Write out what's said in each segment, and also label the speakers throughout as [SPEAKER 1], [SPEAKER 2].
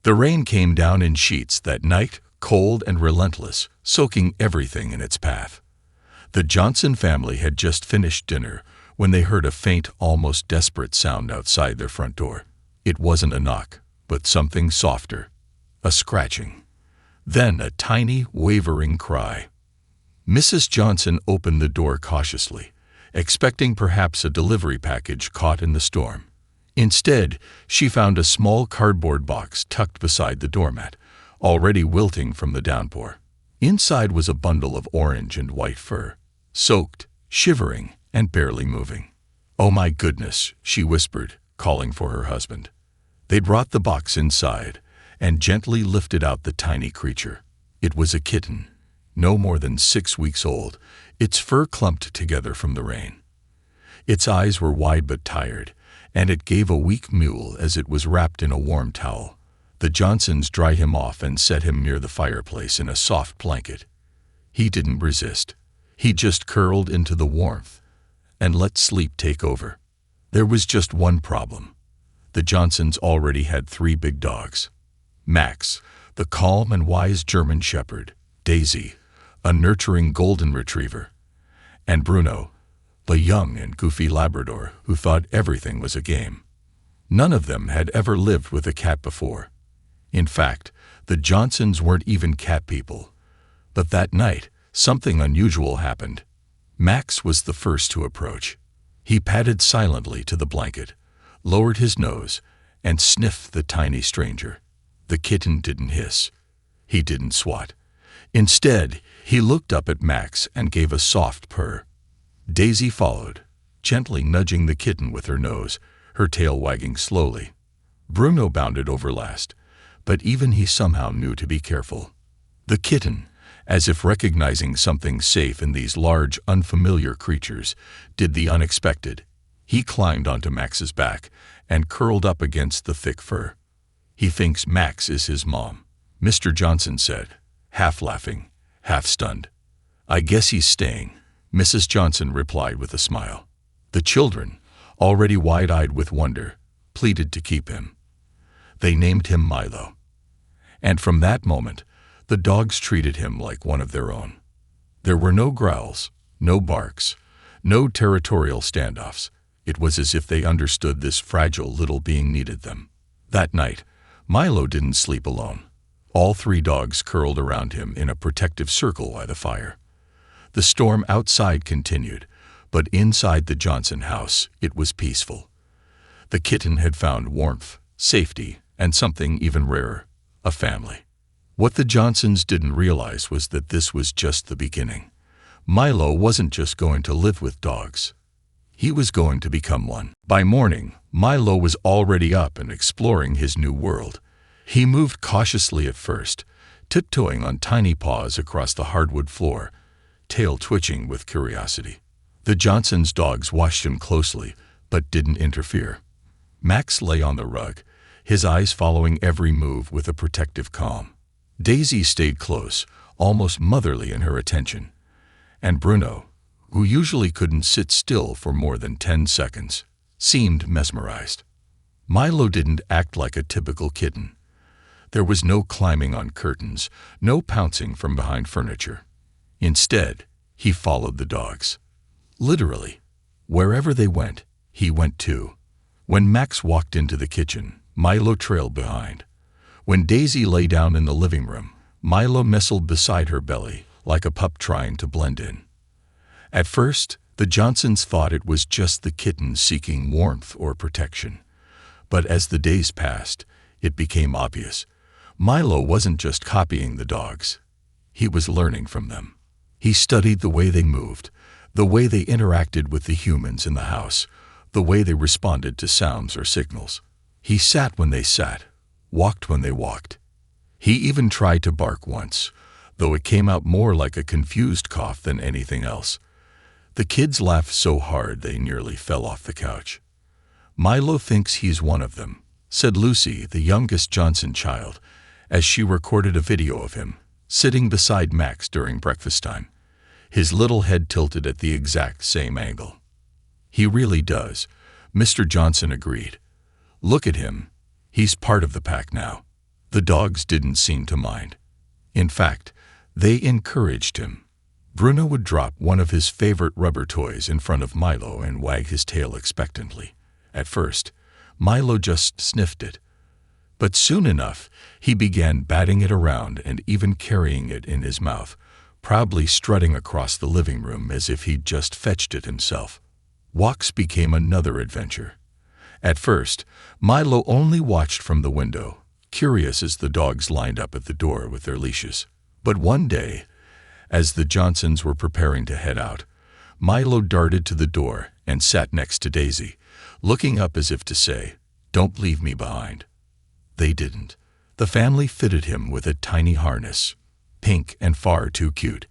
[SPEAKER 1] The rain came down in sheets that night, cold and relentless, soaking everything in its path. The Johnson family had just finished dinner when they heard a faint, almost desperate sound outside their front door. It wasn't a knock, but something softer, a scratching. Then a tiny, wavering cry. Mrs. Johnson opened the door cautiously, expecting perhaps a delivery package caught in the storm. Instead, she found a small cardboard box tucked beside the doormat, already wilting from the downpour. Inside was a bundle of orange and white fur, soaked, shivering, and barely moving. "Oh my goodness," she whispered, calling for her husband. They brought the box inside and gently lifted out the tiny creature. It was a kitten, no more than 6 weeks old, its fur clumped together from the rain. Its eyes were wide but tired, and it gave a weak mew as it was wrapped in a warm towel. The Johnsons dried him off and set him near the fireplace in a soft blanket. He didn't resist. He just curled into the warmth and let sleep take over. There was just one problem. The Johnsons already had 3 big dogs. Max, the calm and wise German Shepherd, Daisy, a nurturing golden retriever, and Bruno, the young and goofy Labrador who thought everything was a game. None of them had ever lived with a cat before. In fact, the Johnsons weren't even cat people. But that night, something unusual happened. Max was the first to approach. He padded silently to the blanket, lowered his nose, and sniffed the tiny stranger. The kitten didn't hiss. He didn't swat. Instead, he looked up at Max and gave a soft purr. Daisy followed, gently nudging the kitten with her nose, her tail wagging slowly. Bruno bounded over last, but even he somehow knew to be careful. The kitten, as if recognizing something safe in these large, unfamiliar creatures, did the unexpected. He climbed onto Max's back and curled up against the thick fur. "He thinks Max is his mom," Mr. Johnson said, half laughing, half stunned. "I guess he's staying," Mrs. Johnson replied with a smile. The children, already wide-eyed with wonder, pleaded to keep him. They named him Milo. And from that moment, the dogs treated him like one of their own. There were no growls, no barks, no territorial standoffs. It was as if they understood this fragile little being needed them. That night, Milo didn't sleep alone. All 3 dogs curled around him in a protective circle by the fire. The storm outside continued, but inside the Johnson house, it was peaceful. The kitten had found warmth, safety, and something even rarer, a family. What the Johnsons didn't realize was that this was just the beginning. Milo wasn't just going to live with dogs. He was going to become one. By morning, Milo was already up and exploring his new world. He moved cautiously at first, tiptoeing on tiny paws across the hardwood floor, tail twitching with curiosity. The Johnsons' dogs watched him closely, but didn't interfere. Max lay on the rug, his eyes following every move with a protective calm. Daisy stayed close, almost motherly in her attention. And Bruno, who usually couldn't sit still for more than 10 seconds, seemed mesmerized. Milo didn't act like a typical kitten. There was no climbing on curtains, no pouncing from behind furniture. Instead, he followed the dogs. Literally, wherever they went, he went too. When Max walked into the kitchen, Milo trailed behind. When Daisy lay down in the living room, Milo nestled beside her belly, like a pup trying to blend in. At first, the Johnsons thought it was just the kitten seeking warmth or protection. But as the days passed, it became obvious. Milo wasn't just copying the dogs. He was learning from them. He studied the way they moved, the way they interacted with the humans in the house, the way they responded to sounds or signals. He sat when they sat, walked when they walked. He even tried to bark once, though it came out more like a confused cough than anything else. The kids laughed so hard they nearly fell off the couch. "Milo thinks he's one of them," said Lucy, the youngest Johnson child, as she recorded a video of him, sitting beside Max during breakfast time, his little head tilted at the exact same angle. "He really does," Mr. Johnson agreed. "Look at him. He's part of the pack now." The dogs didn't seem to mind. In fact, they encouraged him. Bruno would drop one of his favorite rubber toys in front of Milo and wag his tail expectantly. At first, Milo just sniffed it. But soon enough, he began batting it around and even carrying it in his mouth, proudly strutting across the living room as if he'd just fetched it himself. Walks became another adventure. At first, Milo only watched from the window, curious as the dogs lined up at the door with their leashes. But one day, as the Johnsons were preparing to head out, Milo darted to the door and sat next to Daisy, looking up as if to say, "Don't leave me behind." They didn't. The family fitted him with a tiny harness, pink and far too cute.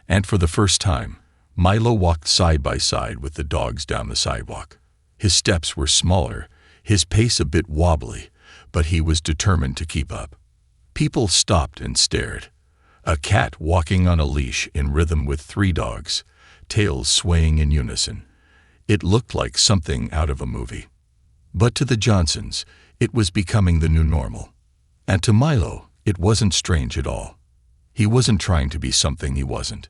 [SPEAKER 1] And for the first time, Milo walked side by side with the dogs down the sidewalk. His steps were smaller, his pace a bit wobbly, but he was determined to keep up. People stopped and stared. A cat walking on a leash in rhythm with 3 dogs, tails swaying in unison. It looked like something out of a movie. But to the Johnsons, it was becoming the new normal. And to Milo, it wasn't strange at all. He wasn't trying to be something he wasn't.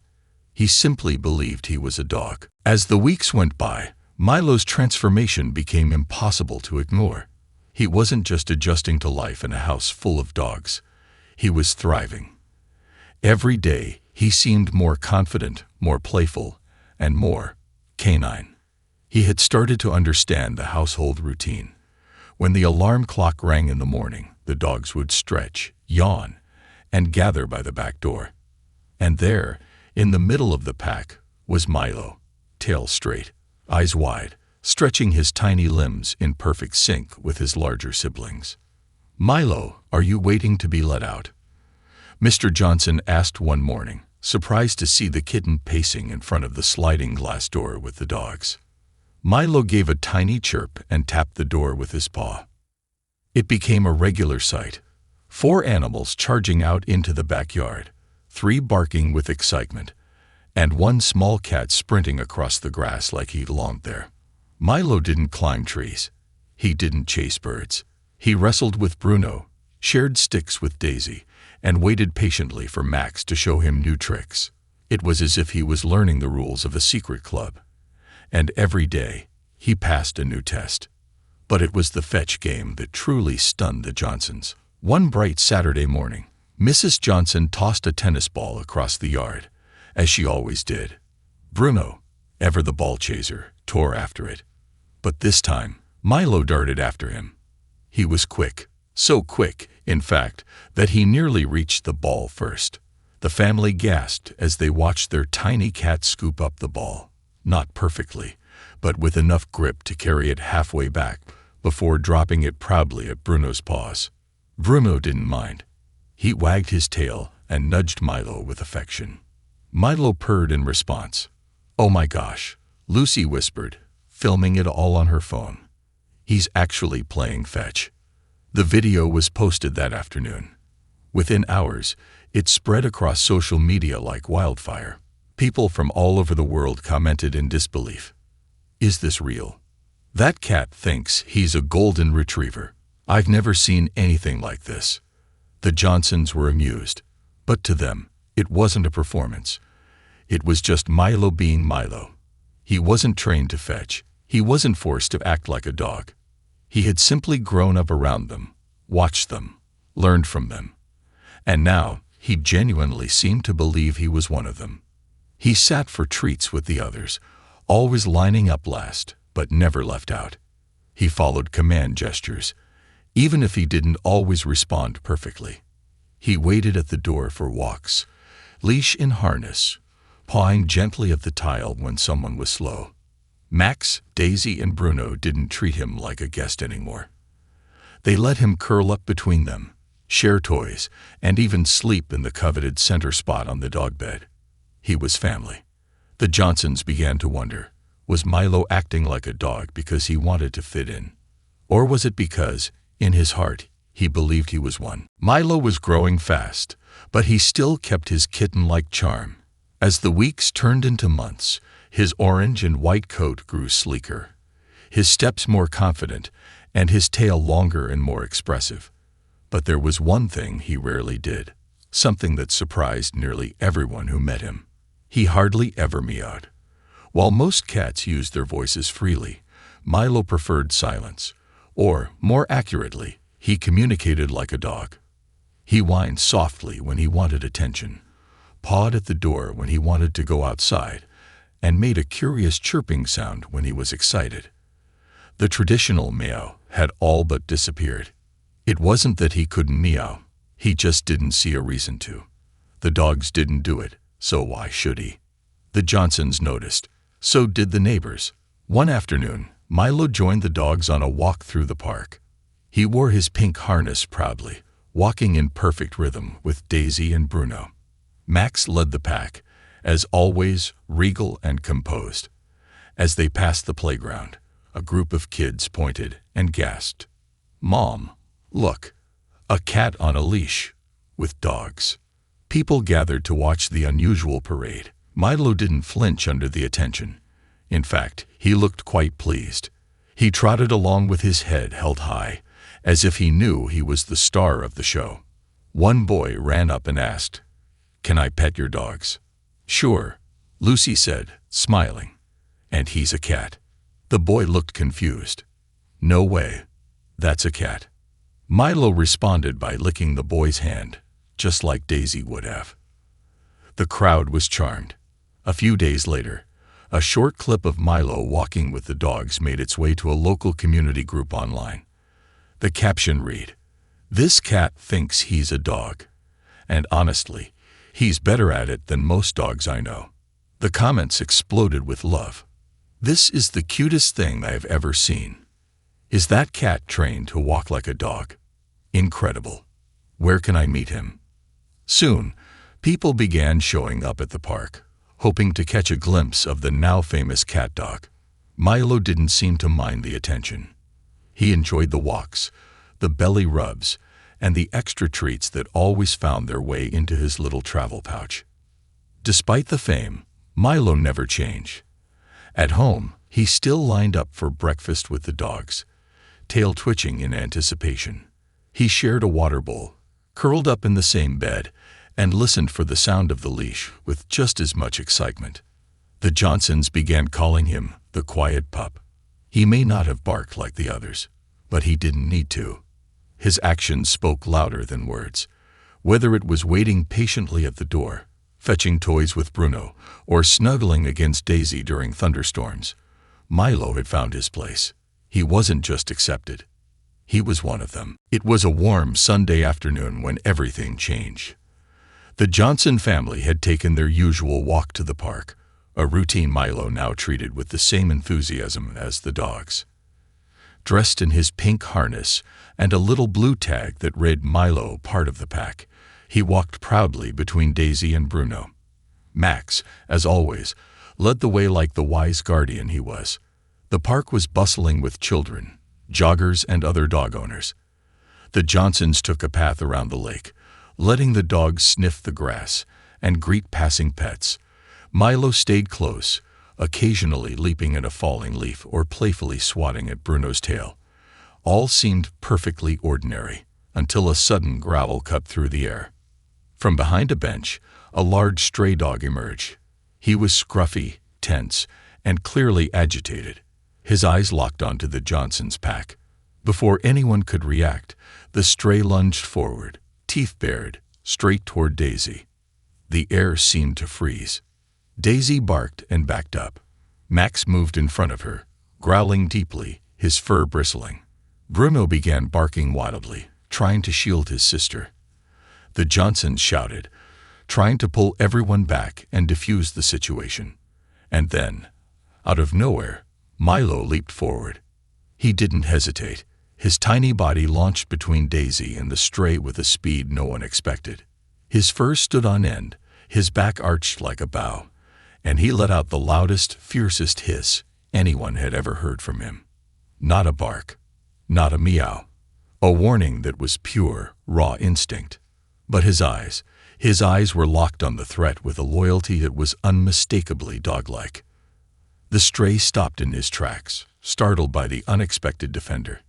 [SPEAKER 1] He simply believed he was a dog. As the weeks went by, Milo's transformation became impossible to ignore. He wasn't just adjusting to life in a house full of dogs. He was thriving. Every day, he seemed more confident, more playful, and more canine. He had started to understand the household routine. When the alarm clock rang in the morning, the dogs would stretch, yawn, and gather by the back door. And there, in the middle of the pack, was Milo, tail straight, eyes wide, stretching his tiny limbs in perfect sync with his larger siblings. "Milo, are you waiting to be let out?" Mr. Johnson asked one morning, surprised to see the kitten pacing in front of the sliding glass door with the dogs. Milo gave a tiny chirp and tapped the door with his paw. It became a regular sight. 4 animals charging out into the backyard, 3 barking with excitement, and 1 small cat sprinting across the grass like he belonged there. Milo didn't climb trees. He didn't chase birds. He wrestled with Bruno, shared sticks with Daisy, and waited patiently for Max to show him new tricks. It was as if he was learning the rules of a secret club. And every day, he passed a new test. But it was the fetch game that truly stunned the Johnsons. One bright Saturday morning, Mrs. Johnson tossed a tennis ball across the yard, as she always did. Bruno, ever the ball chaser, tore after it. But this time, Milo darted after him. He was quick, so quick, in fact, that he nearly reached the ball first. The family gasped as they watched their tiny cat scoop up the ball. Not perfectly, but with enough grip to carry it halfway back before dropping it proudly at Bruno's paws. Bruno didn't mind. He wagged his tail and nudged Milo with affection. Milo purred in response. "Oh my gosh," Lucy whispered, filming it all on her phone. "He's actually playing fetch." The video was posted that afternoon. Within hours, it spread across social media like wildfire. People from all over the world commented in disbelief. "Is this real? That cat thinks he's a golden retriever. I've never seen anything like this." The Johnsons were amused, but to them, it wasn't a performance. It was just Milo being Milo. He wasn't trained to fetch. He wasn't forced to act like a dog. He had simply grown up around them, watched them, learned from them. And now, he genuinely seemed to believe he was one of them. He sat for treats with the others, always lining up last, but never left out. He followed command gestures, even if he didn't always respond perfectly. He waited at the door for walks, leash in harness, pawing gently at the tile when someone was slow. Max, Daisy, and Bruno didn't treat him like a guest anymore. They let him curl up between them, share toys, and even sleep in the coveted center spot on the dog bed. He was family. The Johnsons began to wonder, was Milo acting like a dog because he wanted to fit in? Or was it because, in his heart, he believed he was one? Milo was growing fast, but he still kept his kitten-like charm. As the weeks turned into months, his orange and white coat grew sleeker, his steps more confident, and his tail longer and more expressive. But there was one thing he rarely did, something that surprised nearly everyone who met him. He hardly ever meowed. While most cats used their voices freely, Milo preferred silence, or, more accurately, he communicated like a dog. He whined softly when he wanted attention, pawed at the door when he wanted to go outside, and made a curious chirping sound when he was excited. The traditional meow had all but disappeared. It wasn't that he couldn't meow, he just didn't see a reason to. The dogs didn't do it, so why should he? The Johnsons noticed. So did the neighbors. One afternoon, Milo joined the dogs on a walk through the park. He wore his pink harness proudly, walking in perfect rhythm with Daisy and Bruno. Max led the pack, as always regal and composed. As they passed the playground, a group of kids pointed and gasped. "Mom, look, a cat on a leash, with dogs." People gathered to watch the unusual parade. Milo didn't flinch under the attention. In fact, he looked quite pleased. He trotted along with his head held high, as if he knew he was the star of the show. One boy ran up and asked, "Can I pet your dogs?" "Sure," Lucy said, smiling. "And he's a cat." The boy looked confused. "No way. That's a cat." Milo responded by licking the boy's hand, just like Daisy would have. The crowd was charmed. A few days later, a short clip of Milo walking with the dogs made its way to a local community group online. The caption read, "This cat thinks he's a dog. And honestly, he's better at it than most dogs I know." The comments exploded with love. "This is the cutest thing I've ever seen. Is that cat trained to walk like a dog? Incredible. Where can I meet him?" Soon, people began showing up at the park, hoping to catch a glimpse of the now famous cat dog. Milo didn't seem to mind the attention. He enjoyed the walks, the belly rubs, and the extra treats that always found their way into his little travel pouch. Despite the fame, Milo never changed. At home, he still lined up for breakfast with the dogs, tail twitching in anticipation. He shared a water bowl, curled up in the same bed, and listened for the sound of the leash with just as much excitement. The Johnsons began calling him the quiet pup. He may not have barked like the others, but he didn't need to. His actions spoke louder than words. Whether it was waiting patiently at the door, fetching toys with Bruno, or snuggling against Daisy during thunderstorms, Milo had found his place. He wasn't just accepted. He was one of them. It was a warm Sunday afternoon when everything changed. The Johnson family had taken their usual walk to the park, a routine Milo now treated with the same enthusiasm as the dogs. Dressed in his pink harness and a little blue tag that read Milo, part of the pack, he walked proudly between Daisy and Bruno. Max, as always, led the way like the wise guardian he was. The park was bustling with children, joggers, and other dog owners. The Johnsons took a path around the lake, letting the dogs sniff the grass and greet passing pets. Milo stayed close, occasionally leaping at a falling leaf or playfully swatting at Bruno's tail. All seemed perfectly ordinary, until a sudden growl cut through the air. From behind a bench, a large stray dog emerged. He was scruffy, tense, and clearly agitated. His eyes locked onto the Johnsons' pack. Before anyone could react, the stray lunged forward, teeth bared, straight toward Daisy. The air seemed to freeze. Daisy barked and backed up. Max moved in front of her, growling deeply, his fur bristling. Bruno began barking wildly, trying to shield his sister. The Johnsons shouted, trying to pull everyone back and defuse the situation. And then, out of nowhere, Milo leaped forward. He didn't hesitate. His tiny body launched between Daisy and the stray with a speed no one expected. His fur stood on end, his back arched like a bow, and he let out the loudest, fiercest hiss anyone had ever heard from him. Not a bark, not a meow, a warning that was pure, raw instinct. But his eyes were locked on the threat with a loyalty that was unmistakably dog-like. The stray stopped in his tracks, startled by the unexpected defender.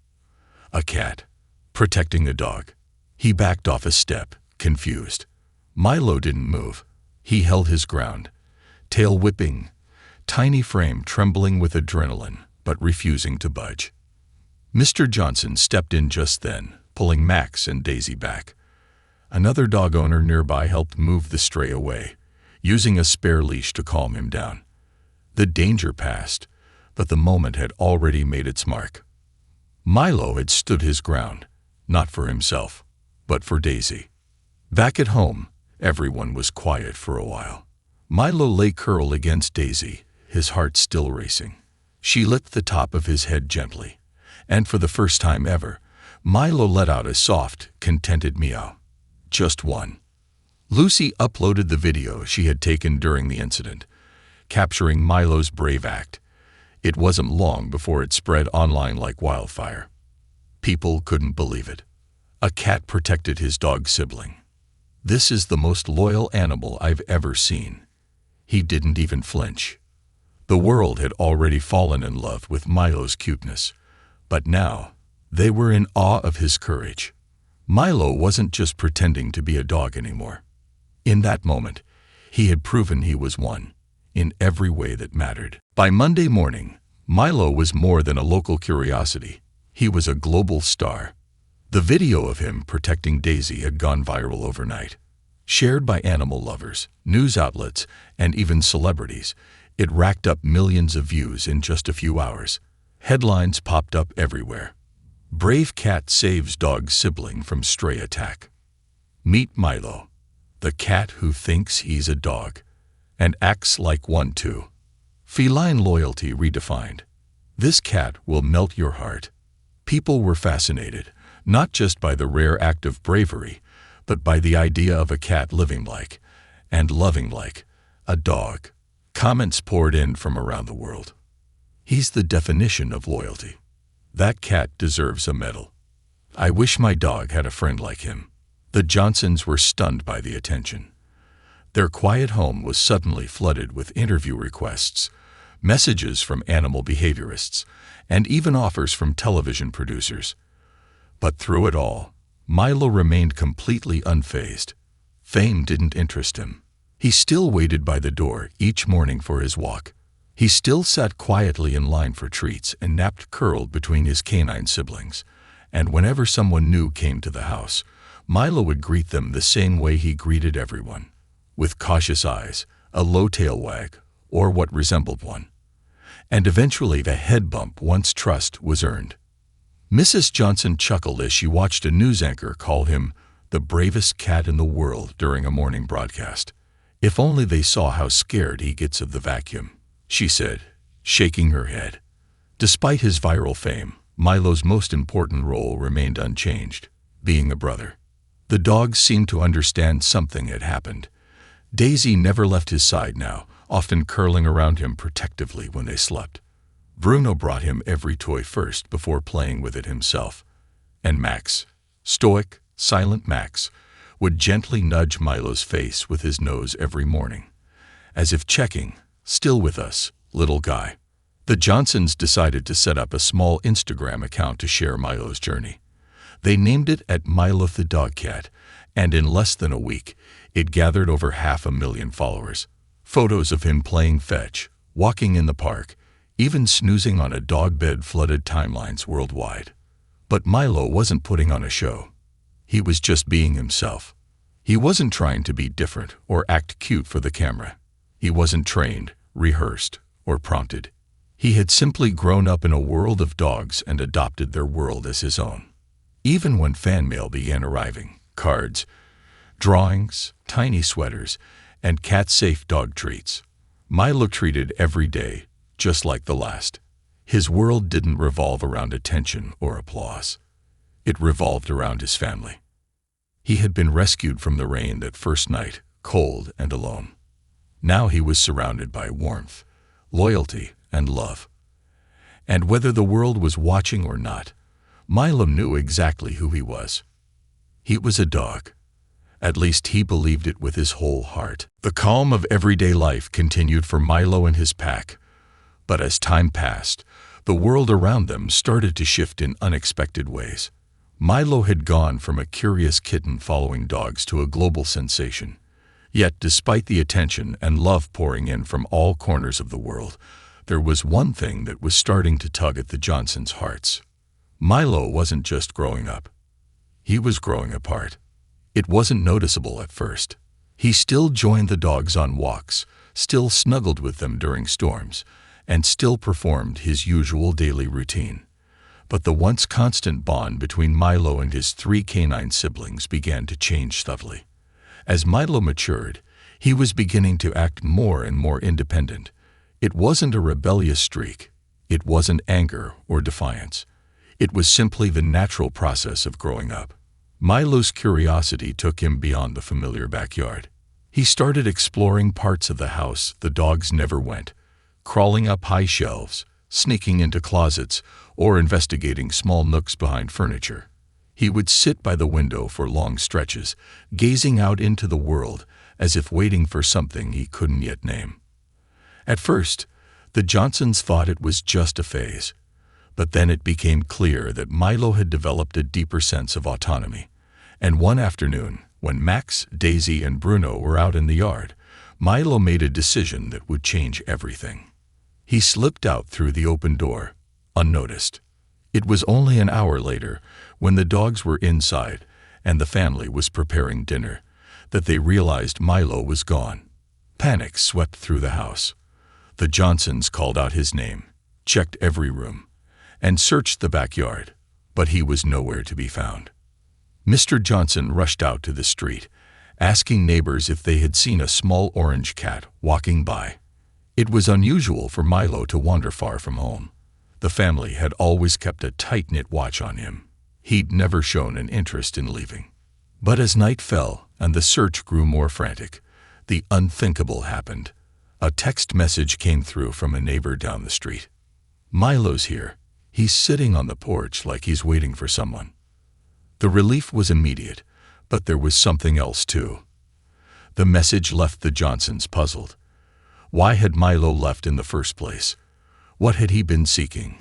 [SPEAKER 1] A cat, protecting a dog. He backed off a step, confused. Milo didn't move. He held his ground, tail whipping, tiny frame trembling with adrenaline, but refusing to budge. Mr. Johnson stepped in just then, pulling Max and Daisy back. Another dog owner nearby helped move the stray away, using a spare leash to calm him down. The danger passed, but the moment had already made its mark. Milo had stood his ground, not for himself, but for Daisy. Back at home, everyone was quiet for a while. Milo lay curled against Daisy, his heart still racing. She licked the top of his head gently, and for the first time ever, Milo let out a soft, contented meow. Just one. Lucy uploaded the video she had taken during the incident, capturing Milo's brave act. It wasn't long before it spread online like wildfire. People couldn't believe it. A cat protected his dog sibling. This is the most loyal animal I've ever seen. He didn't even flinch. The world had already fallen in love with Milo's cuteness, but now they were in awe of his courage. Milo wasn't just pretending to be a dog anymore. In that moment, he had proven he was one, in every way that mattered. By Monday morning, Milo was more than a local curiosity. He was a global star. The video of him protecting Daisy had gone viral overnight. Shared by animal lovers, news outlets, and even celebrities, it racked up millions of views in just a few hours. Headlines popped up everywhere. Brave cat saves dog sibling from stray attack. Meet Milo, the cat who thinks he's a dog and acts like one too. Feline loyalty redefined. This cat will melt your heart. People were fascinated, not just by the rare act of bravery, but by the idea of a cat living like, and loving like, a dog. Comments poured in from around the world. He's the definition of loyalty. That cat deserves a medal. I wish my dog had a friend like him. The Johnsons were stunned by the attention. Their quiet home was suddenly flooded with interview requests, messages from animal behaviorists, and even offers from television producers. But through it all, Milo remained completely unfazed. Fame didn't interest him. He still waited by the door each morning for his walk. He still sat quietly in line for treats and napped curled between his canine siblings. And whenever someone new came to the house, Milo would greet them the same way he greeted everyone, with cautious eyes, a low tail wag, or what resembled one. And eventually the head bump once trust was earned. Mrs. Johnson chuckled as she watched a news anchor call him the bravest cat in the world during a morning broadcast. If only they saw how scared he gets of the vacuum, she said, shaking her head. Despite his viral fame, Milo's most important role remained unchanged, being a brother. The dogs seemed to understand something had happened. Daisy never left his side now, often curling around him protectively when they slept. Bruno brought him every toy first before playing with it himself. And Max, stoic, silent Max, would gently nudge Milo's face with his nose every morning, as if checking, "Still with us, little guy." The Johnsons decided to set up a small Instagram account to share Milo's journey. They named it at Milo the Dog Cat, and in less than a week, it gathered over 500,000 followers. Photos of him playing fetch, walking in the park, even snoozing on a dog bed flooded timelines worldwide. But Milo wasn't putting on a show. He was just being himself. He wasn't trying to be different or act cute for the camera. He wasn't trained, rehearsed, or prompted. He had simply grown up in a world of dogs and adopted their world as his own. Even when fan mail began arriving, cards, drawings, tiny sweaters, and cat-safe dog treats, Milo treated every day just like the last. His world didn't revolve around attention or applause. It revolved around his family. He had been rescued from the rain that first night, cold and alone. Now he was surrounded by warmth, loyalty, and love. And whether the world was watching or not, Milo knew exactly who he was. He was a dog. At least he believed it with his whole heart. The calm of everyday life continued for Milo and his pack. But as time passed, the world around them started to shift in unexpected ways. Milo had gone from a curious kitten following dogs to a global sensation. Yet, despite the attention and love pouring in from all corners of the world, there was one thing that was starting to tug at the Johnsons' hearts. Milo wasn't just growing up. He was growing apart. It wasn't noticeable at first. He still joined the dogs on walks, still snuggled with them during storms, and still performed his usual daily routine. But the once constant bond between Milo and his 3 canine siblings began to change subtly. As Milo matured, he was beginning to act more and more independent. It wasn't a rebellious streak. It wasn't anger or defiance. It was simply the natural process of growing up. Milo's curiosity took him beyond the familiar backyard. He started exploring parts of the house the dogs never went, crawling up high shelves, sneaking into closets, or investigating small nooks behind furniture. He would sit by the window for long stretches, gazing out into the world as if waiting for something he couldn't yet name. At first, the Johnsons thought it was just a phase, but then it became clear that Milo had developed a deeper sense of autonomy. And one afternoon, when Max, Daisy, and Bruno were out in the yard, Milo made a decision that would change everything. He slipped out through the open door, unnoticed. It was only an hour later, when the dogs were inside and the family was preparing dinner, that they realized Milo was gone. Panic swept through the house. The Johnsons called out his name, checked every room, and searched the backyard, but he was nowhere to be found. Mr. Johnson rushed out to the street, asking neighbors if they had seen a small orange cat walking by. It was unusual for Milo to wander far from home. The family had always kept a tight-knit watch on him. He'd never shown an interest in leaving. But as night fell and the search grew more frantic, the unthinkable happened. A text message came through from a neighbor down the street. "Milo's here. He's sitting on the porch like he's waiting for someone." The relief was immediate, but there was something else too. The message left the Johnsons puzzled. Why had Milo left in the first place? What had he been seeking?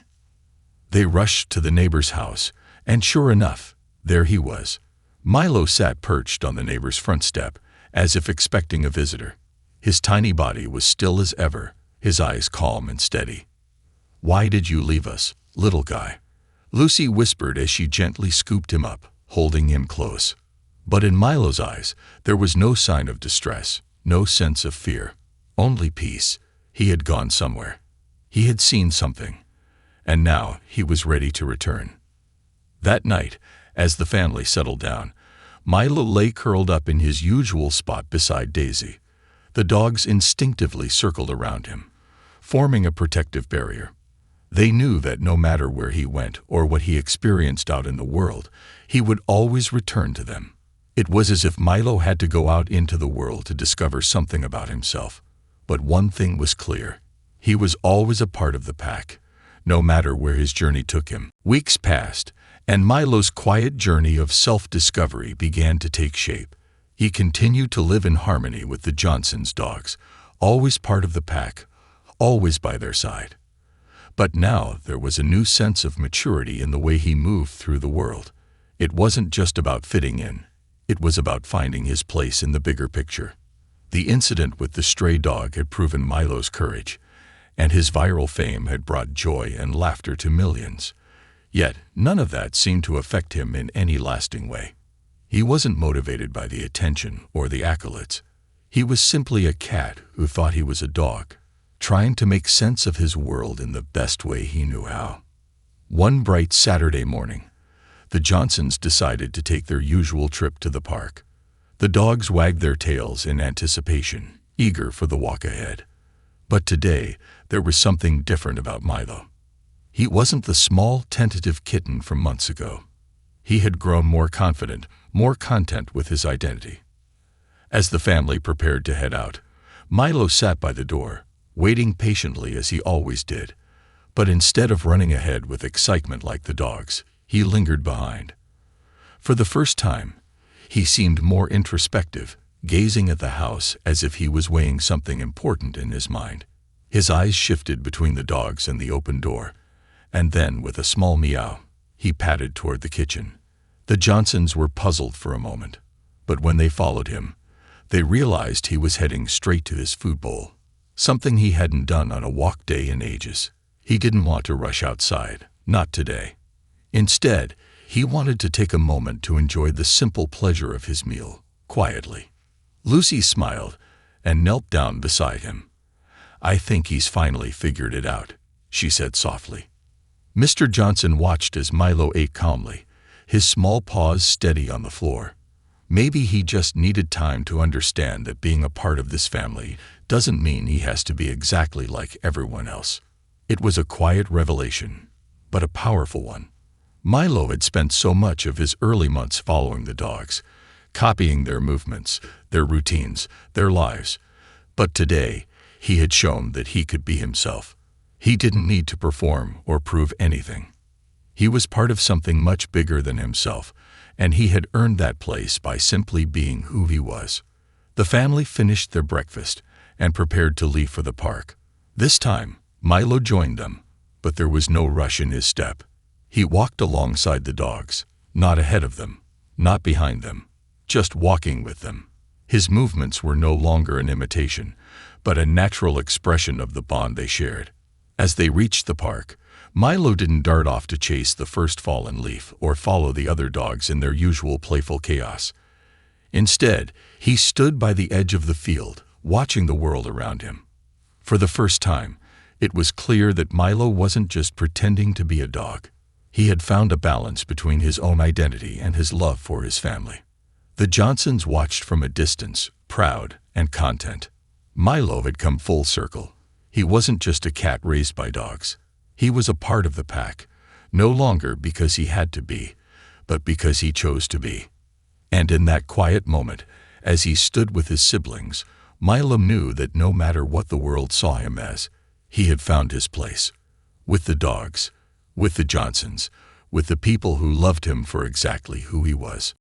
[SPEAKER 1] They rushed to the neighbor's house, and sure enough, there he was. Milo sat perched on the neighbor's front step, as if expecting a visitor. His tiny body was still as ever, his eyes calm and steady. "Why did you leave us, little guy?" Lucy whispered as she gently scooped him up, holding him close. But in Milo's eyes, there was no sign of distress, no sense of fear, only peace. He had gone somewhere. He had seen something, and now he was ready to return. That night, as the family settled down, Milo lay curled up in his usual spot beside Daisy. The dogs instinctively circled around him, forming a protective barrier. They knew that no matter where he went or what he experienced out in the world, he would always return to them. It was as if Milo had to go out into the world to discover something about himself. But one thing was clear. He was always a part of the pack, no matter where his journey took him. Weeks passed, and Milo's quiet journey of self-discovery began to take shape. He continued to live in harmony with the Johnsons' dogs, always part of the pack, always by their side. But now there was a new sense of maturity in the way he moved through the world. It wasn't just about fitting in. It was about finding his place in the bigger picture. The incident with the stray dog had proven Milo's courage, and his viral fame had brought joy and laughter to millions. Yet none of that seemed to affect him in any lasting way. He wasn't motivated by the attention or the accolades. He was simply a cat who thought he was a dog, trying to make sense of his world in the best way he knew how. One bright Saturday morning, the Johnsons decided to take their usual trip to the park. The dogs wagged their tails in anticipation, eager for the walk ahead. But today, there was something different about Milo. He wasn't the small, tentative kitten from months ago. He had grown more confident, more content with his identity. As the family prepared to head out, Milo sat by the door, waiting patiently as he always did. But instead of running ahead with excitement like the dogs, he lingered behind. For the first time, he seemed more introspective, gazing at the house as if he was weighing something important in his mind. His eyes shifted between the dogs and the open door, and then, with a small meow, he padded toward the kitchen. The Johnsons were puzzled for a moment, but when they followed him, they realized he was heading straight to his food bowl, something he hadn't done on a walk day in ages. He didn't want to rush outside, not today. Instead, he wanted to take a moment to enjoy the simple pleasure of his meal, quietly. Lucy smiled and knelt down beside him. "I think he's finally figured it out," she said softly. Mr. Johnson watched as Milo ate calmly, his small paws steady on the floor. Maybe he just needed time to understand that being a part of this family doesn't mean he has to be exactly like everyone else. It was a quiet revelation, but a powerful one. Milo had spent so much of his early months following the dogs, copying their movements, their routines, their lives. But today, he had shown that he could be himself. He didn't need to perform or prove anything. He was part of something much bigger than himself, and he had earned that place by simply being who he was. The family finished their breakfast and prepared to leave for the park. This time, Milo joined them, but there was no rush in his step. He walked alongside the dogs, not ahead of them, not behind them, just walking with them. His movements were no longer an imitation, but a natural expression of the bond they shared. As they reached the park, Milo didn't dart off to chase the first fallen leaf or follow the other dogs in their usual playful chaos. Instead, he stood by the edge of the field, watching the world around him. For the first time, it was clear that Milo wasn't just pretending to be a dog. He had found a balance between his own identity and his love for his family. The Johnsons watched from a distance, proud and content. Milo had come full circle. He wasn't just a cat raised by dogs. He was a part of the pack, no longer because he had to be, but because he chose to be. And in that quiet moment, as he stood with his siblings, Milo knew that no matter what the world saw him as, he had found his place. With the dogs, with the Johnsons, with the people who loved him for exactly who he was.